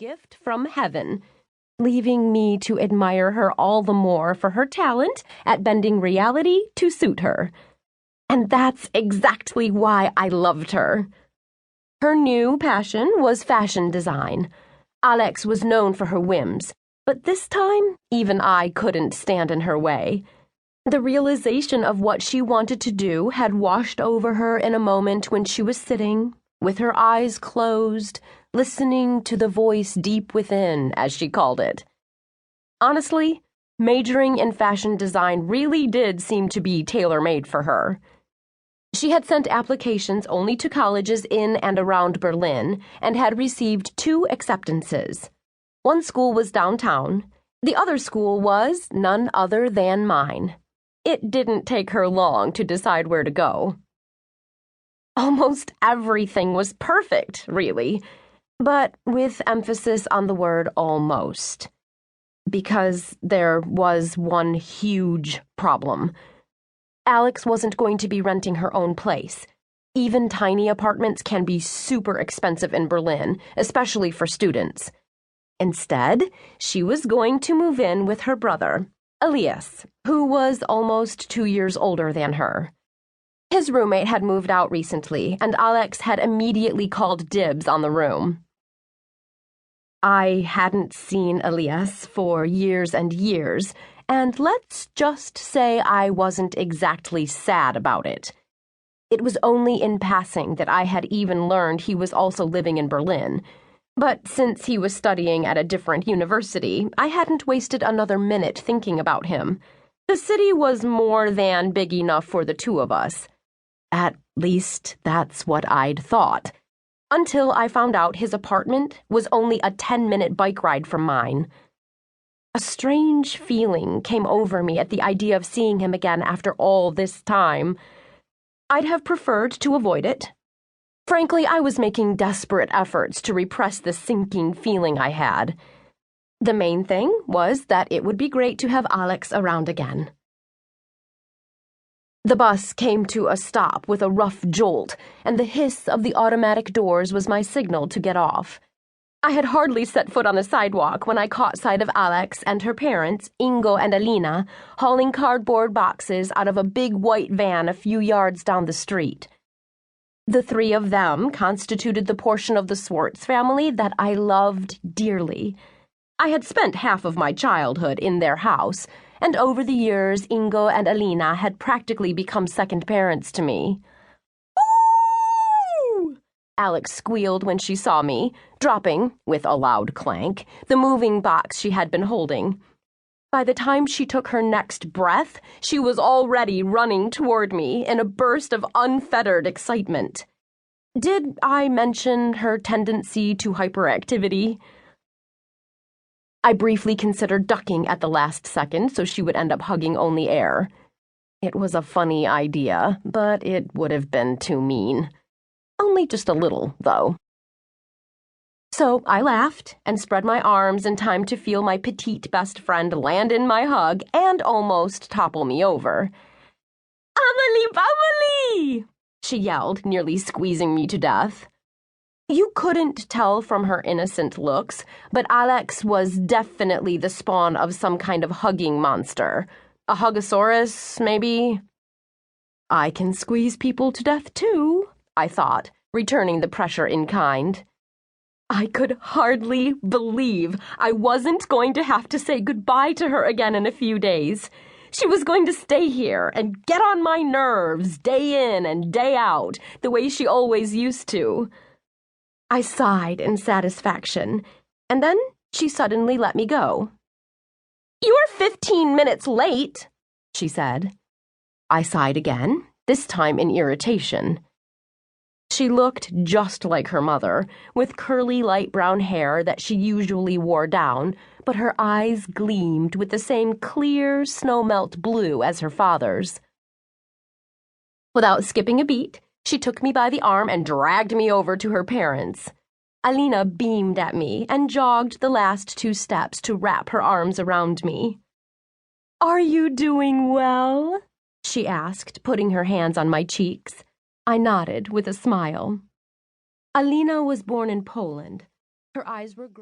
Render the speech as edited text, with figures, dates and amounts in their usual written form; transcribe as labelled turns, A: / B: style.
A: gift from heaven, leaving me to admire her all the more for her talent at bending reality to suit her. And that's exactly why I loved her. Her new passion was fashion design. Alex was known for her whims, but this time, even I couldn't stand in her way. The realization of what she wanted to do had washed over her in a moment when she was sitting, with her eyes closed, listening to the voice deep within, as she called it. Honestly, majoring in fashion design really did seem to be tailor-made for her. She had sent applications only to colleges in and around Berlin and had received 2 acceptances. One school was downtown. The other school was none other than mine. It didn't take her long to decide where to go. Almost everything was perfect, really, but with emphasis on the word almost. Because there was one huge problem. Alex wasn't going to be renting her own place. Even tiny apartments can be super expensive in Berlin, especially for students. Instead, she was going to move in with her brother, Elyas, who was almost 2 years older than her. His roommate had moved out recently, and Alex had immediately called dibs on the room. I hadn't seen Elyas for years and years, and let's just say I wasn't exactly sad about it. It was only in passing that I had even learned he was also living in Berlin. But since he was studying at a different university, I hadn't wasted another minute thinking about him. The city was more than big enough for the 2 of us. At least that's what I'd thought. Until I found out his apartment was only a 10-minute bike ride from mine. A strange feeling came over me at the idea of seeing him again after all this time. I'd have preferred to avoid it. Frankly, I was making desperate efforts to repress the sinking feeling I had. The main thing was that it would be great to have Alex around again. The bus came to a stop with a rough jolt, and the hiss of the automatic doors was my signal to get off. I had hardly set foot on the sidewalk when I caught sight of Alex and her parents, Ingo and Alina, hauling cardboard boxes out of a big white van a few yards down the street. The 3 of them constituted the portion of the Schwarz family that I loved dearly. I had spent half of my childhood in their house, and over the years Ingo and Alina had practically become second parents to me. "Ooh!" Alex squealed when she saw me, dropping, with a loud clank, the moving box she had been holding. By the time she took her next breath, she was already running toward me in a burst of unfettered excitement. Did I mention her tendency to hyperactivity? I briefly considered ducking at the last second so she would end up hugging only air. It was a funny idea, but it would have been too mean. Only just a little, though. So I laughed and spread my arms in time to feel my petite best friend land in my hug and almost topple me over. "Emely, Emely!" she yelled, nearly squeezing me to death. You couldn't tell from her innocent looks, but Alex was definitely the spawn of some kind of hugging monster. A Hugosaurus, maybe? I can squeeze people to death, too, I thought, returning the pressure in kind. I could hardly believe I wasn't going to have to say goodbye to her again in a few days. She was going to stay here and get on my nerves day in and day out, the way she always used to. I sighed in satisfaction, and then she suddenly let me go. "You're 15 minutes late," she said. I sighed again, this time in irritation. She looked just like her mother, with curly light brown hair that she usually wore down, but her eyes gleamed with the same clear snow-melt blue as her father's. Without skipping a beat, she took me by the arm and dragged me over to her parents. Alina beamed at me and jogged the last 2 steps to wrap her arms around me. "Are you doing well?" she asked, putting her hands on my cheeks. I nodded with a smile. Alina was born in Poland. Her eyes were green.